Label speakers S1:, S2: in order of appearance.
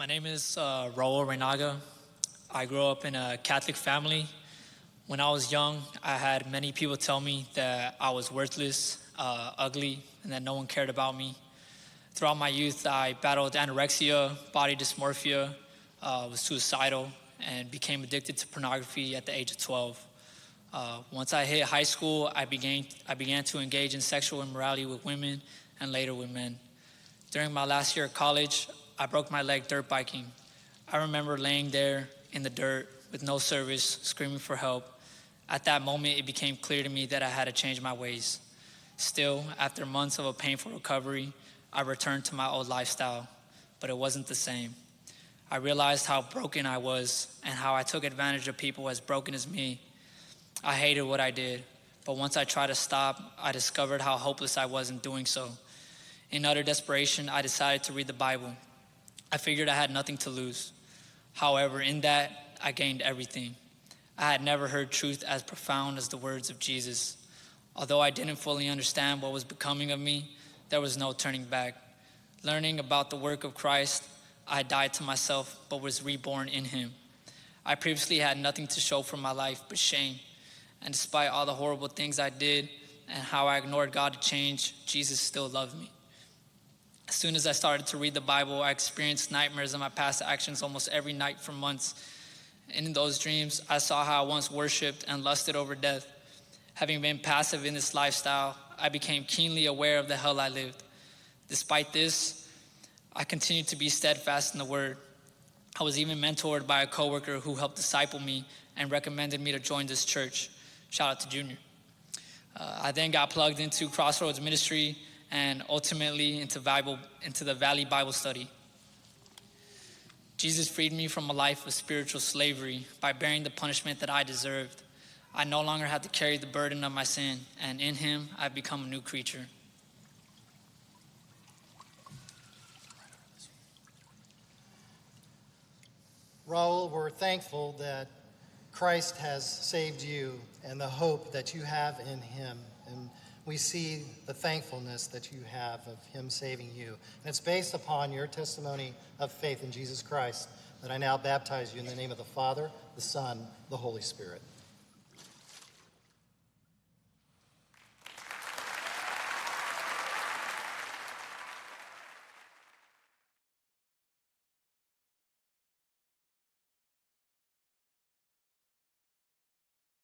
S1: My name is Raul Reynaga. I grew up in a Catholic family. When I was young, I had many people tell me that I was worthless, ugly, and that no one cared about me. Throughout my youth, I battled anorexia, body dysmorphia, was suicidal, and became addicted to pornography at the age of 12. Once I hit high school, I began to engage in sexual immorality with women and later with men. During my last year of college, I broke my leg dirt biking. I remember laying there in the dirt with no service, screaming for help. At that moment, it became clear to me that I had to change my ways. Still, after months of a painful recovery, I returned to my old lifestyle, but it wasn't the same. I realized how broken I was and how I took advantage of people as broken as me. I hated what I did, but once I tried to stop, I discovered how hopeless I was in doing so. In utter desperation, I decided to read the Bible. I figured I had nothing to lose. However, in that, I gained everything. I had never heard truth as profound as the words of Jesus. Although I didn't fully understand what was becoming of me, there was no turning back. Learning about the work of Christ, I died to myself, but was reborn in him. I previously had nothing to show for my life but shame. And despite all the horrible things I did and how I ignored God to change, Jesus still loved me. As soon as I started to read the Bible, I experienced nightmares of my past actions almost every night for months. And in those dreams, I saw how I once worshiped and lusted over death. Having been passive in this lifestyle, I became keenly aware of the hell I lived. Despite this, I continued to be steadfast in the Word. I was even mentored by a coworker who helped disciple me and recommended me to join this church. Shout out to Junior. I then got plugged into Crossroads Ministry and ultimately into the Valley Bible Study. Jesus freed me from a life of spiritual slavery by bearing the punishment that I deserved. I no longer had to carry the burden of my sin, and in him, I've become a new creature.
S2: Raul, we're thankful that Christ has saved you and the hope that you have in him. And we see the thankfulness that you have of him saving you. And it's based upon your testimony of faith in Jesus Christ that I now baptize you in the name of the Father, the Son, the Holy Spirit.